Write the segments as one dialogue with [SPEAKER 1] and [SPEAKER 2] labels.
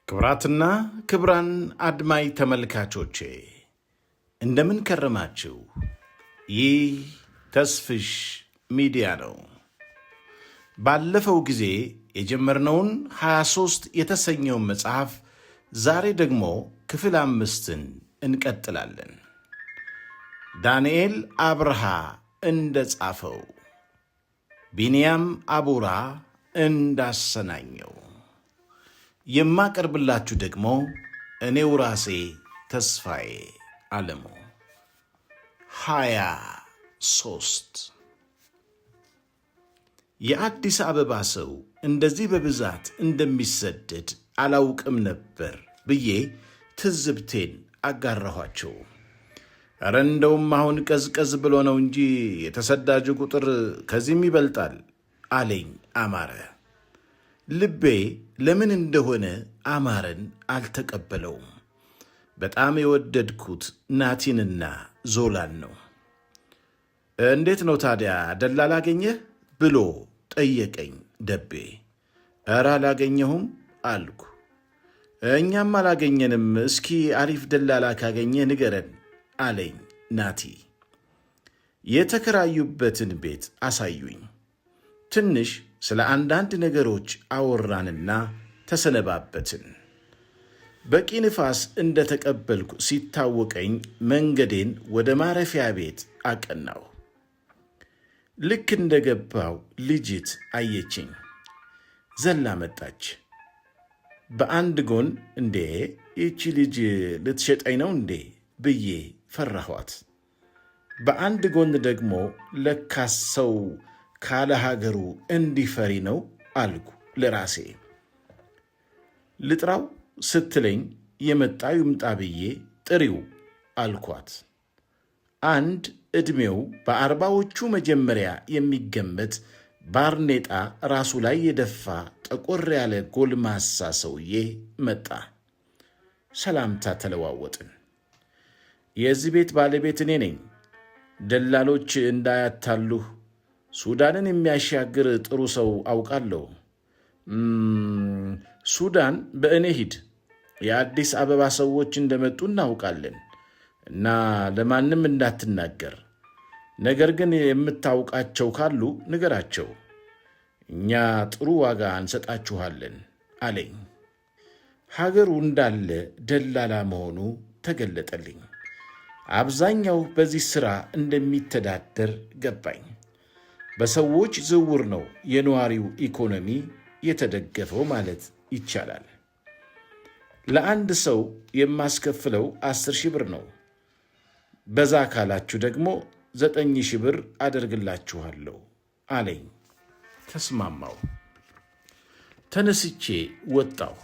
[SPEAKER 1] ክብራትና ክብራን አድማጭ ተመልካቾቼ እንደምን ከረማችሁ? ይህ ተስፍሽ ሚዲያ ነው። ባለፈው ጊዜ የጀመርነውን 23 የተሰኘውን መጽሐፍ ዛሬ ደግሞ ክፍል 5ን እንቀጥላለን። ዳንኤል አብርሃ እንደጻፈው፣ ቢንያም አቡራ እንዳሰናኘው የማቀርብላችሁ ደግሞ እኔው ራሴ ተስፋዬ አለሙ። 23 የአዲስ አበባ ሰው እንደዚህ በብዛት እንደሚሰደድ አላውቅም ነበር ብዬ ትዝብቴን አጋራኋቸው። ኧረ እንደውም አሁን ቀዝቀዝ ብሎ ነው እንጂ የተሰዳጁ ቁጥር ከዚህም ይበልጣል አለኝ አማረ። ልቤ ለምን እንደሆነ አማረን አልተቀበለውም። በጣም የወደድኩት ናቲንና ዞላን ነው። እንዴት ነው ታዲያ ደላላ አገኘህ ብሎ ጠየቀኝ ደቤ። ኧረ አላገኘሁም አልኩ። እኛም አላገኘንም፣ እስኪ አሪፍ ደላላ ካገኘ ንገረን አለኝ ናቲ። የተከራዩበትን ቤት አሳዩኝ። ትንሽ ስለ አንዳንድ ነገሮች አወራንና ተሰነባበትን። በቂ ንፋስ እንደተቀበልኩ ሲታወቀኝ መንገዴን ወደ ማረፊያ ቤት አቀናው። ልክ እንደገባው ልጅት አየችኝ። ዘላ መጣች። በአንድ ጎን እንዴ ይቺ ልጅ ልትሸጠኝ ነው እንዴ ብዬ ፈራኋት። በአንድ ጎን ደግሞ ለካስ ሰው ካለ ሀገሩ እንዲፈሪ ነው አልኩ ለራሴ። ልጥራው ስትለኝ የመጣ ይምጣ ብዬ ጥሪው አልኳት። አንድ ዕድሜው በ40ዎቹ መጀመሪያ የሚገመት ባርኔጣ ራሱ ላይ የደፋ ጠቆር ያለ ጎልማሳ ሰውዬ መጣ። ሰላምታ ተለዋወጥን። የዚህ ቤት ባለቤት እኔ ነኝ። ደላሎች እንዳያታሉህ ሱዳንን የሚያሻግር ጥሩ ሰው አውቃለሁ። ሱዳን በእኔ ሂድ። የአዲስ አበባ ሰዎች እንደመጡ እናውቃለን እና ለማንም እንዳትናገር። ነገር ግን የምታውቃቸው ካሉ ንገራቸው። እኛ ጥሩ ዋጋ እንሰጣችኋለን አለኝ። ሀገሩ እንዳለ ደላላ መሆኑ ተገለጠልኝ። አብዛኛው በዚህ ሥራ እንደሚተዳደር ገባኝ። በሰዎች ዝውውር ነው የነዋሪው ኢኮኖሚ የተደገፈው ማለት ይቻላል። ለአንድ ሰው የማስከፍለው 10,000 ብር ነው። በዛ ካላችሁ ደግሞ 9,000 ብር አደርግላችኋለሁ አለኝ። ተስማማው። ተነስቼ ወጣሁ።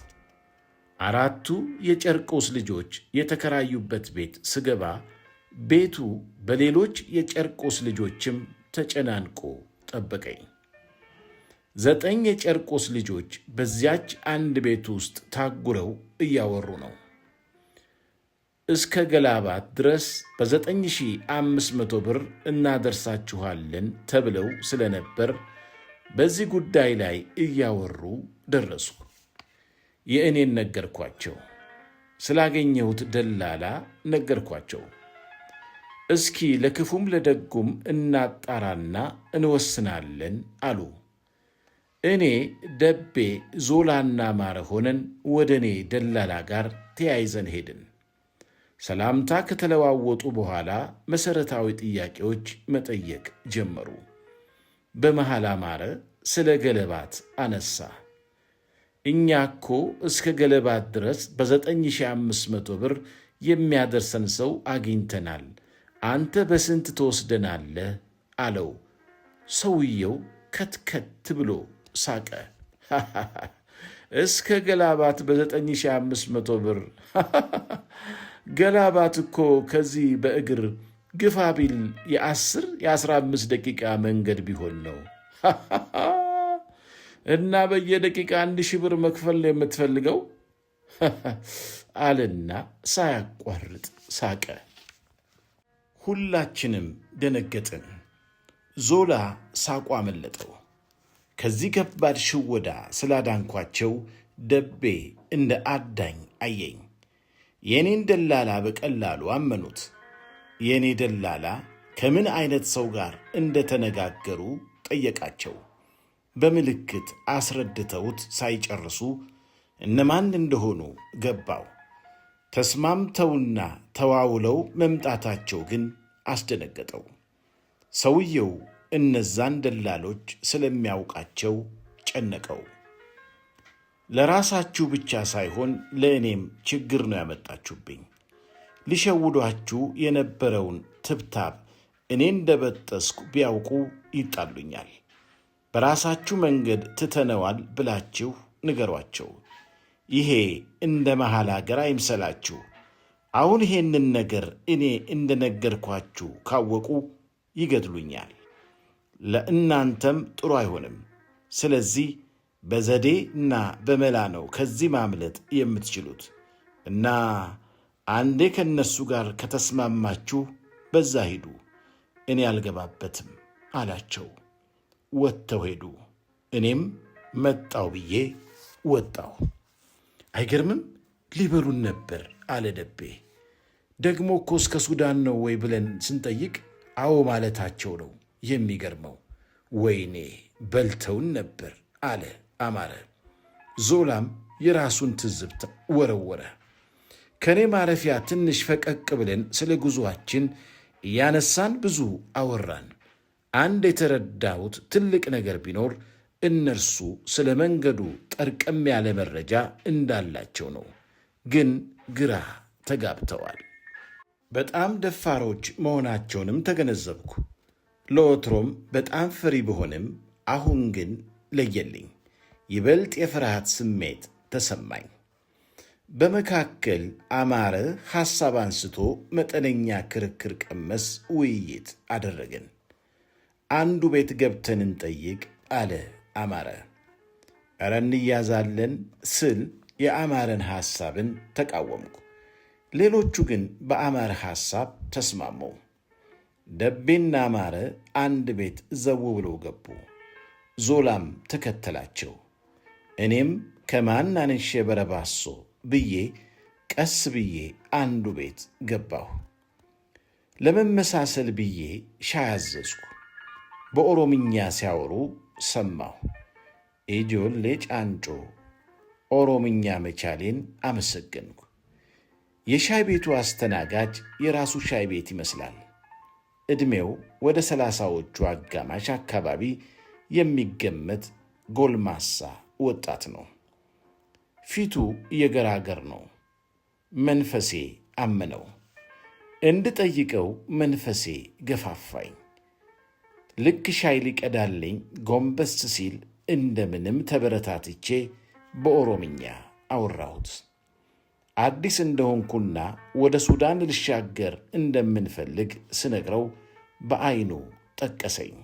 [SPEAKER 1] 4ቱ የጨርቆስ ልጆች የተከራዩበት ቤት ስገባ ቤቱ በሌሎች የጨርቆስ ልጆችም ተጨናንቆ ጠበቀኝ። 9 የጨርቆስ ልጆች በዚያች አንድ ቤት ውስጥ ታጉረው እያወሩ ነው። እስከ ገላባት ድረስ በ9,500 ብር እናደርሳችኋለን ተብለው ስለነበር በዚህ ጉዳይ ላይ እያወሩ ደረሱ። የእኔን ነገርኳቸው። ስላገኘሁት ደላላ ነገርኳቸው። እስኪ ለክፉም ለደጉም እናጣራና እንወስናለን አሉ። እኔ ደቤ፣ ዞላና ማረ ሆነን ወደ እኔ ደላላ ጋር ተያይዘን ሄድን። ሰላምታ ከተለዋወጡ በኋላ መሠረታዊ ጥያቄዎች መጠየቅ ጀመሩ። በመሃል አማረ ስለ ገለባት አነሳ። እኛ እኮ እስከ ገለባት ድረስ በ9,500 ብር የሚያደርሰን ሰው አግኝተናል፣ አንተ በስንት ትወስደናለህ አለው። ሰውየው ከትከት ብሎ ሳቀ። እስከ ገላባት በ9,500 ብር? ገላባት እኮ ከዚህ በእግር ግፋ ቢል የ10-15 ደቂቃ መንገድ ቢሆን ነው። እና በየደቂቃ 1,000 ብር መክፈል የምትፈልገው አለና ሳያቋርጥ ሳቀ። ሁላችንም ደነገጥን። ዞላ ሳቋ መለጠው። ከዚህ ከባድ ሽወዳ ስላዳንኳቸው ደቤ እንደ አዳኝ አየኝ። የኔን ደላላ በቀላሉ አመኑት። የኔ ደላላ ከምን አይነት ሰው ጋር እንደተነጋገሩ ጠየቃቸው። በምልክት አስረድተውት ሳይጨርሱ እነማን እንደሆኑ ገባው። ተስማምተውና ተዋውለው መምጣታቸው ግን አስደነገጠው። ሰውየው እነዛን ደላሎች ስለሚያውቃቸው ጨነቀው። ለራሳችሁ ብቻ ሳይሆን ለእኔም ችግር ነው ያመጣችሁብኝ። ሊሸውዷችሁ የነበረውን ትብታብ እኔ እንደበጠስኩ ቢያውቁ ይጣሉኛል። በራሳችሁ መንገድ ትተነዋል ብላችሁ ንገሯቸው። ይሄ እንደ መሐል አገር አይምሰላችሁ። አሁን ይሄንን ነገር እኔ እንደነገርኳችሁ ካወቁ ይገድሉኛል። ለእናንተም ጥሩ አይሆንም። ስለዚህ በዘዴ እና በመላ ነው ከዚህ ማምለጥ የምትችሉት እና አንዴ ከእነሱ ጋር ከተስማማችሁ በዛ ሂዱ፣ እኔ አልገባበትም አላቸው። ወጥተው ሄዱ። እኔም መጣው ብዬ ወጣሁ። አይገርምም? ሊበሉን ነበር አለ ደቤ። ደግሞ እኮ እስከ ሱዳን ነው ወይ ብለን ስንጠይቅ አዎ ማለታቸው ነው የሚገርመው። ወይኔ በልተውን ነበር አለ አማረ። ዞላም የራሱን ትዝብት ወረወረ። ከኔ ማረፊያ ትንሽ ፈቀቅ ብለን ስለ ጉዞአችን እያነሳን ብዙ አወራን። አንድ የተረዳሁት ትልቅ ነገር ቢኖር እነርሱ ስለ መንገዱ ጠርቀም ያለ መረጃ እንዳላቸው ነው። ግን ግራ ተጋብተዋል። በጣም ደፋሮች መሆናቸውንም ተገነዘብኩ። ለወትሮም በጣም ፈሪ ብሆንም አሁን ግን ለየልኝ። ይበልጥ የፍርሃት ስሜት ተሰማኝ። በመካከል አማረ ሐሳብ አንስቶ መጠነኛ ክርክር ቀመስ ውይይት አደረግን። አንዱ ቤት ገብተን እንጠይቅ አለ አማረ። ኧረ እንያዛለን ስል የአማረን ሐሳብን ተቃወምኩ። ሌሎቹ ግን በአማረ ሐሳብ ተስማሙ። ደቤና አማረ አንድ ቤት ዘው ብለው ገቡ። ዞላም ተከተላቸው። እኔም ከማን አንሼ በረባሶ ብዬ ቀስ ብዬ አንዱ ቤት ገባሁ። ለመመሳሰል ብዬ ሻይ አዘዝኩ። በኦሮምኛ ሲያወሩ ሰማሁ። ኢጆሌ ጫንጮ ኦሮምኛ መቻሌን አመሰገንኩ። የሻይ ቤቱ አስተናጋጅ የራሱ ሻይ ቤት ይመስላል። ዕድሜው ወደ 30ዎቹ አጋማሽ አካባቢ የሚገመት ጎልማሳ ወጣት ነው። ፊቱ የገራገር ነው። መንፈሴ አመነው። እንድጠይቀው መንፈሴ ገፋፋኝ። ልክ ሻይ ሊቀዳልኝ ጎንበስ ሲል እንደምንም ተበረታትቼ በኦሮምኛ አወራሁት። አዲስ እንደሆንኩና ወደ ሱዳን ልሻገር እንደምንፈልግ ስነግረው በዐይኑ ጠቀሰኝ።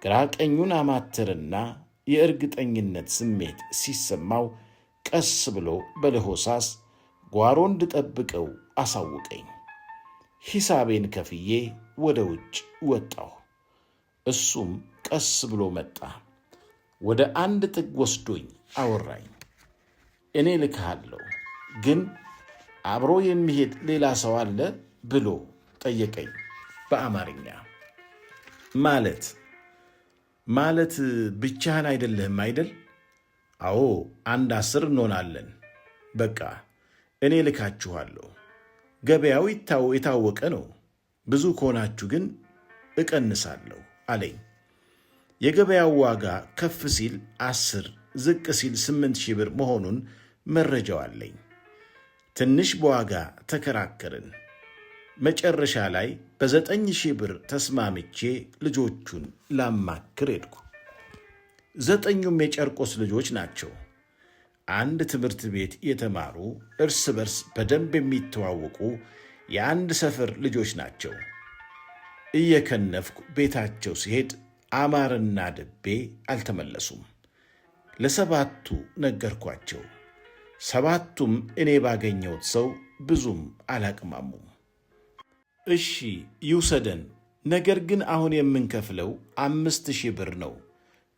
[SPEAKER 1] ግራ ቀኙን አማተርና የእርግጠኝነት ስሜት ሲሰማው ቀስ ብሎ በለሆሳስ ጓሮ እንድጠብቀው አሳውቀኝ። ሂሳቤን ከፍዬ ወደ ውጭ ወጣሁ። እሱም ቀስ ብሎ መጣ። ወደ አንድ ጥግ ወስዶኝ አወራኝ። እኔ ልክሃለሁ፣ ግን አብሮ የሚሄድ ሌላ ሰው አለ ብሎ ጠየቀኝ በአማርኛ። ማለት ብቻህን አይደለህም አይደል? አዎ 10 እንሆናለን። በቃ እኔ ልካችኋለሁ። ገበያው የታወቀ ነው። ብዙ ከሆናችሁ ግን እቀንሳለሁ አለኝ። የገበያው ዋጋ ከፍ ሲል 10፣ ዝቅ ሲል 8,000 ብር መሆኑን መረጃው አለኝ። ትንሽ በዋጋ ተከራከርን። መጨረሻ ላይ በ9,000 ብር ተስማምቼ ልጆቹን ላማክር ሄድኩ። 9ኙም የጨርቆስ ልጆች ናቸው። አንድ ትምህርት ቤት የተማሩ እርስ በርስ በደንብ የሚተዋወቁ የአንድ ሰፈር ልጆች ናቸው። እየከነፍኩ ቤታቸው ሲሄድ አማርና ደቤ አልተመለሱም። ለ7ቱ ነገርኳቸው። 7ቱም እኔ ባገኘሁት ሰው ብዙም አላቅማሙም። እሺ ይውሰደን፣ ነገር ግን አሁን የምንከፍለው 5,000 ብር ነው።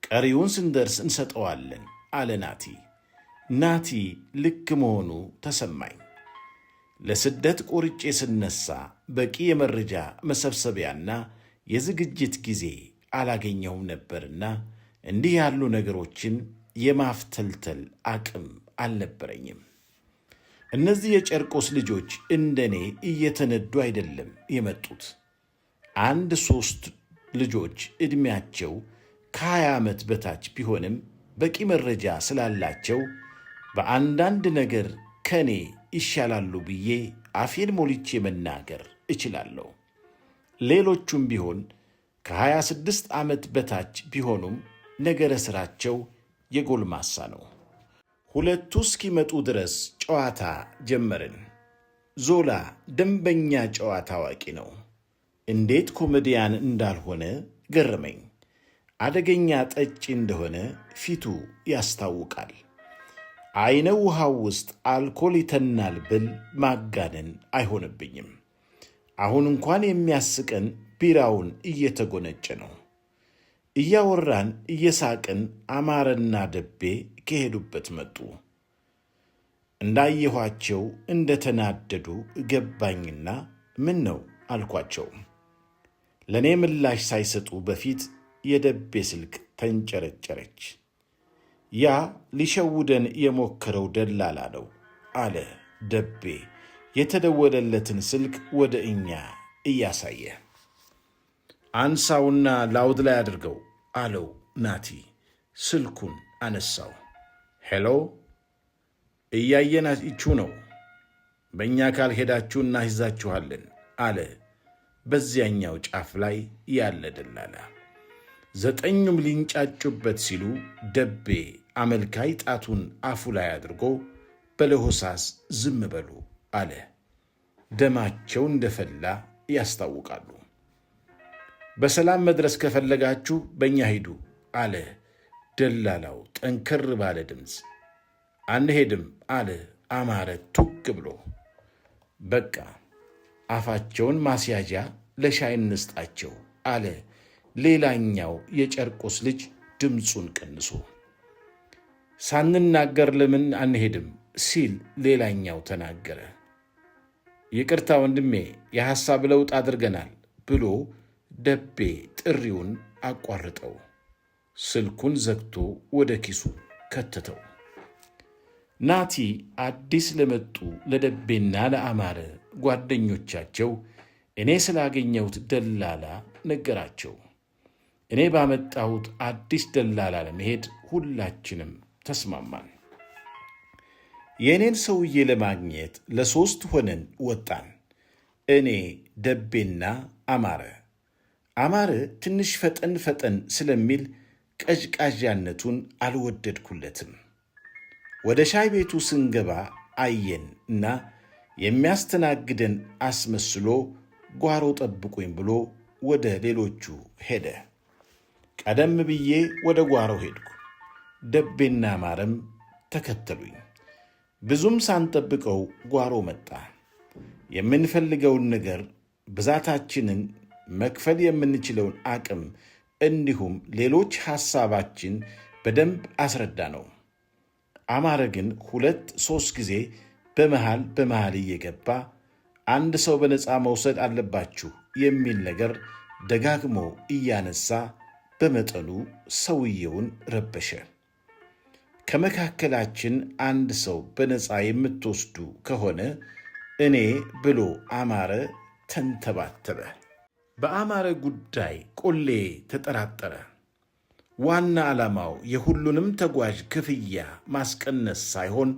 [SPEAKER 1] ቀሪውን ስንደርስ እንሰጠዋለን አለ ናቲ። ናቲ ልክ መሆኑ ተሰማኝ። ለስደት ቆርጬ ስነሳ በቂ የመረጃ መሰብሰቢያና የዝግጅት ጊዜ አላገኘሁም ነበርና እንዲህ ያሉ ነገሮችን የማፍተልተል አቅም አልነበረኝም። እነዚህ የጨርቆስ ልጆች እንደኔ እየተነዱ አይደለም የመጡት። 3 ልጆች ዕድሜያቸው ከ20 ዓመት በታች ቢሆንም በቂ መረጃ ስላላቸው በአንዳንድ ነገር ከኔ ይሻላሉ ብዬ አፌን ሞልቼ መናገር እችላለሁ። ሌሎቹም ቢሆን ከ26 ዓመት በታች ቢሆኑም ነገረ ሥራቸው የጎልማሳ ነው። 2 እስኪመጡ ድረስ ጨዋታ ጀመርን። ዞላ ደንበኛ ጨዋታ አዋቂ ነው። እንዴት ኮሜዲያን እንዳልሆነ ገረመኝ። አደገኛ ጠጪ እንደሆነ ፊቱ ያስታውቃል። አይነ ውሃው ውስጥ አልኮል ይተናል ብል ማጋነን አይሆንብኝም። አሁን እንኳን የሚያስቀን ቢራውን እየተጎነጨ ነው። እያወራን እየሳቅን አማረና ደቤ ከሄዱበት መጡ። እንዳየኋቸው እንደተናደዱ ገባኝና ምን ነው አልኳቸው። ለእኔ ምላሽ ሳይሰጡ በፊት የደቤ ስልክ ተንጨረጨረች። ያ ሊሸውደን የሞከረው ደላላ ነው አለ ደቤ የተደወለለትን ስልክ ወደ እኛ እያሳየ። አንሳውና ላውድ ላይ አድርገው አለው ናቲ። ስልኩን አነሳው። ሄሎ፣ እያየናችሁ ነው። በእኛ ካልሄዳችሁ እናይዛችኋለን አለ በዚያኛው ጫፍ ላይ ያለ ደላላ። 9ኙም ሊንጫጩበት ሲሉ ደቤ አመልካይ ጣቱን አፉ ላይ አድርጎ በለሆሳስ ዝም በሉ አለ። ደማቸው እንደፈላ ያስታውቃሉ። በሰላም መድረስ ከፈለጋችሁ በእኛ ሂዱ አለ ደላላው ጠንከር ባለ ድምፅ። አንሄድም አለ አማረ ቱግ ብሎ። በቃ አፋቸውን ማስያዣ ለሻይ እንስጣቸው አለ ሌላኛው የጨርቆስ ልጅ ድምፁን ቀንሶ። ሳንናገር ለምን አንሄድም ሲል ሌላኛው ተናገረ። ይቅርታ ወንድሜ፣ የሐሳብ ለውጥ አድርገናል ብሎ ደቤ ጥሪውን አቋርጠው ስልኩን ዘግቶ ወደ ኪሱ ከተተው። ናቲ አዲስ ለመጡ ለደቤና ለአማረ ጓደኞቻቸው እኔ ስላገኘሁት ደላላ ነገራቸው። እኔ ባመጣሁት አዲስ ደላላ ለመሄድ ሁላችንም ተስማማን። የእኔን ሰውዬ ለማግኘት ለ3 ሆነን ወጣን። እኔ፣ ደቤና አማረ። አማረ ትንሽ ፈጠን ፈጠን ስለሚል ቀዥቃዣነቱን አልወደድኩለትም። ወደ ሻይ ቤቱ ስንገባ አየን እና የሚያስተናግደን አስመስሎ ጓሮ ጠብቁኝ ብሎ ወደ ሌሎቹ ሄደ። ቀደም ብዬ ወደ ጓሮ ሄድኩ። ደቤና አማረም ተከተሉኝ። ብዙም ሳንጠብቀው ጓሮ መጣ። የምንፈልገውን ነገር፣ ብዛታችንን፣ መክፈል የምንችለውን አቅም እንዲሁም ሌሎች ሐሳባችን በደንብ አስረዳ ነው። አማረ ግን 2-3 ጊዜ በመሃል እየገባ አንድ ሰው በነፃ መውሰድ አለባችሁ የሚል ነገር ደጋግሞ እያነሳ በመጠኑ ሰውየውን ረበሸ። ከመካከላችን አንድ ሰው በነፃ የምትወስዱ ከሆነ እኔ ብሎ አማረ ተንተባተበ። በአማረ ጉዳይ ቆሌ ተጠራጠረ። ዋና ዓላማው የሁሉንም ተጓዥ ክፍያ ማስቀነስ ሳይሆን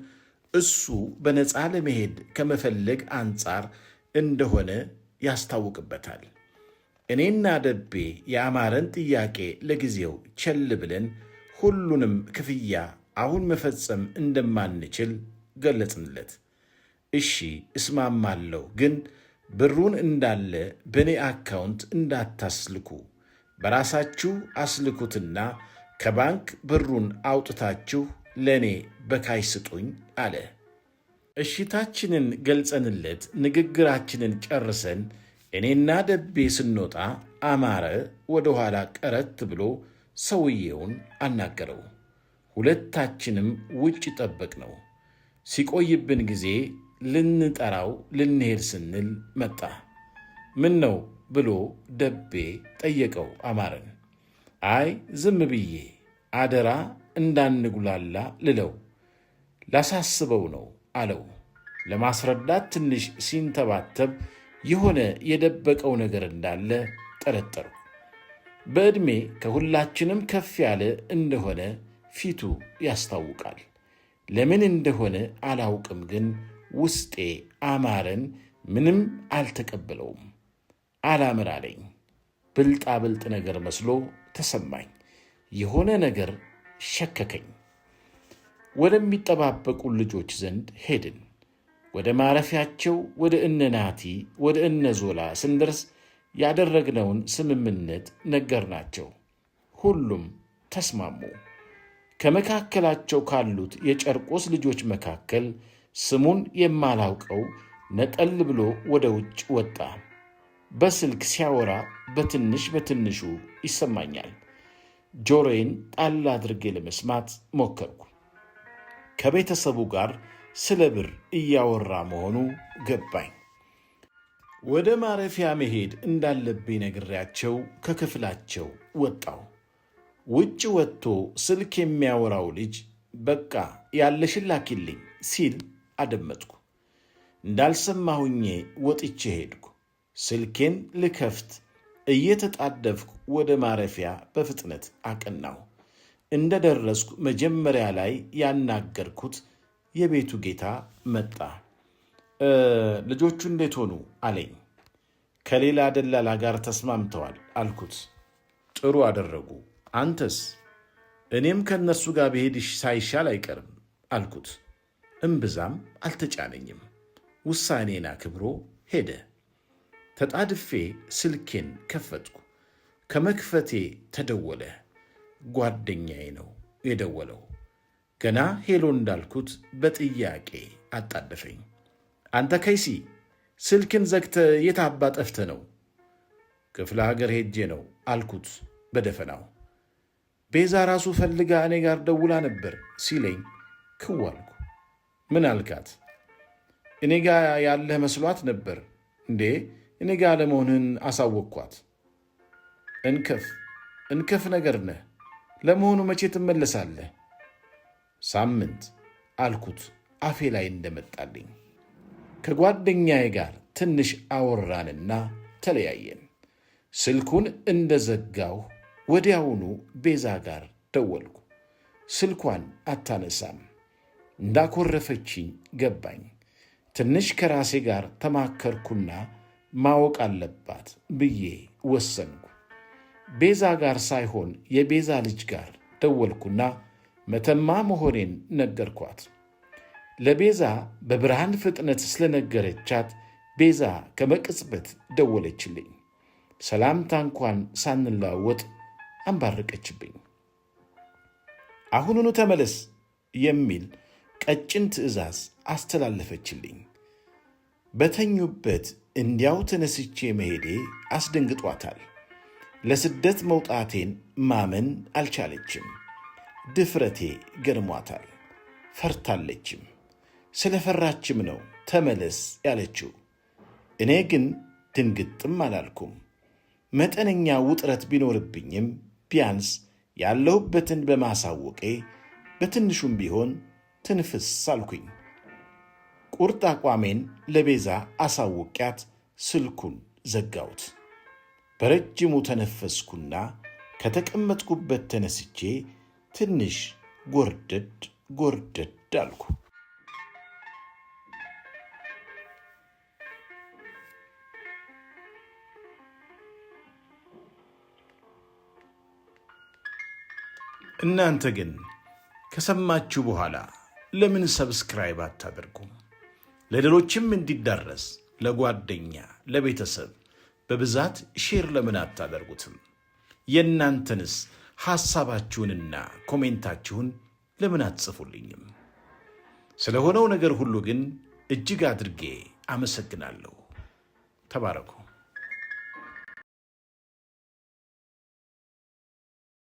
[SPEAKER 1] እሱ በነፃ ለመሄድ ከመፈለግ አንጻር እንደሆነ ያስታውቅበታል። እኔና ደቤ የአማረን ጥያቄ ለጊዜው ቸል ብለን ሁሉንም ክፍያ አሁን መፈጸም እንደማንችል ገለጽንለት። እሺ እስማማለሁ፣ ግን ብሩን እንዳለ በእኔ አካውንት እንዳታስልኩ፣ በራሳችሁ አስልኩትና ከባንክ ብሩን አውጥታችሁ ለእኔ በካሽ ስጡኝ አለ። እሽታችንን ገልጸንለት ንግግራችንን ጨርሰን እኔና ደቤ ስንወጣ አማረ ወደ ኋላ ቀረት ብሎ ሰውየውን አናገረው። ሁለታችንም ውጭ ጠበቅነው። ሲቆይብን ጊዜ ልንጠራው ልንሄድ ስንል መጣ። ምን ነው ብሎ ደቤ ጠየቀው አማረን። አይ ዝም ብዬ አደራ እንዳንጉላላ ልለው ላሳስበው ነው አለው። ለማስረዳት ትንሽ ሲንተባተብ የሆነ የደበቀው ነገር እንዳለ ጠረጠሩ። በዕድሜ ከሁላችንም ከፍ ያለ እንደሆነ ፊቱ ያስታውቃል። ለምን እንደሆነ አላውቅም፣ ግን ውስጤ አማረን ምንም አልተቀበለውም። አላምር አለኝ። ብልጣብልጥ ነገር መስሎ ተሰማኝ። የሆነ ነገር ሸከከኝ። ወደሚጠባበቁ ልጆች ዘንድ ሄድን። ወደ ማረፊያቸው ወደ እነ ናቲ ወደ እነ ዞላ ስንደርስ ያደረግነውን ስምምነት ነገርናቸው። ሁሉም ተስማሙ። ከመካከላቸው ካሉት የጨርቆስ ልጆች መካከል ስሙን የማላውቀው ነጠል ብሎ ወደ ውጭ ወጣ። በስልክ ሲያወራ በትንሽ በትንሹ ይሰማኛል። ጆሮዬን ጣል አድርጌ ለመስማት ሞከርኩ። ከቤተሰቡ ጋር ስለ ብር እያወራ መሆኑ ገባኝ። ወደ ማረፊያ መሄድ እንዳለብኝ ነግሬያቸው ከክፍላቸው ወጣው። ውጭ ወጥቶ ስልክ የሚያወራው ልጅ በቃ ያለሽን ላኪልኝ ሲል አደመጥኩ። እንዳልሰማሁኜ ወጥቼ ሄድኩ። ስልኬን ልከፍት እየተጣደፍኩ ወደ ማረፊያ በፍጥነት አቀናሁ። እንደ ደረስኩ መጀመሪያ ላይ ያናገርኩት የቤቱ ጌታ መጣ። ልጆቹ እንዴት ሆኑ አለኝ። ከሌላ ደላላ ጋር ተስማምተዋል አልኩት። ጥሩ አደረጉ። አንተስ? እኔም ከእነርሱ ጋር ብሄድ ሳይሻል አይቀርም አልኩት። እምብዛም አልተጫነኝም። ውሳኔን አክብሮ ሄደ። ተጣድፌ ስልኬን ከፈትኩ። ከመክፈቴ ተደወለ። ጓደኛዬ ነው የደወለው። ገና ሄሎ እንዳልኩት በጥያቄ አጣደፈኝ። አንተ ከይሲ ስልክን ዘግተ የት አባ ጠፍተ ነው? ክፍለ ሀገር ሄጄ ነው አልኩት በደፈናው። ቤዛ ራሱ ፈልጋ እኔ ጋር ደውላ ነበር ሲለኝ ክው አልኩ። ምን አልካት? እኔ ጋር ያለህ መስሏት ነበር እንዴ? እኔ ጋር ለመሆንህን አሳወቅኳት። እንከፍ ነገር ነህ። ለመሆኑ መቼ ትመለሳለህ? ሳምንት አልኩት አፌ ላይ እንደመጣልኝ። ከጓደኛዬ ጋር ትንሽ አወራንና ተለያየን። ስልኩን እንደዘጋሁ ወዲያውኑ ቤዛ ጋር ደወልኩ። ስልኳን አታነሳም። እንዳኮረፈችኝ ገባኝ። ትንሽ ከራሴ ጋር ተማከርኩና ማወቅ አለባት ብዬ ወሰንኩ። ቤዛ ጋር ሳይሆን የቤዛ ልጅ ጋር ደወልኩና መተማ መሆኔን ነገርኳት። ለቤዛ በብርሃን ፍጥነት ስለነገረቻት ቤዛ ከመቅጽበት ደወለችልኝ። ሰላምታ እንኳን ሳንለዋወጥ አንባረቀችብኝ። አሁኑኑ ተመለስ የሚል ቀጭን ትዕዛዝ አስተላለፈችልኝ። በተኙበት እንዲያው ተነስቼ መሄዴ አስደንግጧታል። ለስደት መውጣቴን ማመን አልቻለችም። ድፍረቴ ገርሟታል። ፈርታለችም። ስለፈራችም ነው ተመለስ ያለችው። እኔ ግን ድንግጥም አላልኩም። መጠነኛ ውጥረት ቢኖርብኝም ቢያንስ ያለሁበትን በማሳወቄ በትንሹም ቢሆን ትንፍስ አልኩኝ። ቁርጥ አቋሜን ለቤዛ አሳውቂያት ስልኩን ዘጋሁት። በረጅሙ ተነፈስኩና ከተቀመጥኩበት ተነስቼ ትንሽ ጎርደድ አልኩ። እናንተ ግን ከሰማችሁ በኋላ ለምን ሰብስክራይብ አታደርጉም? ለሌሎችም እንዲዳረስ ለጓደኛ ለቤተሰብ በብዛት ሼር ለምን አታደርጉትም? የእናንተንስ ሐሳባችሁንና ኮሜንታችሁን ለምን አትጽፉልኝም? ስለሆነው ነገር ሁሉ ግን እጅግ አድርጌ አመሰግናለሁ። ተባረኩ።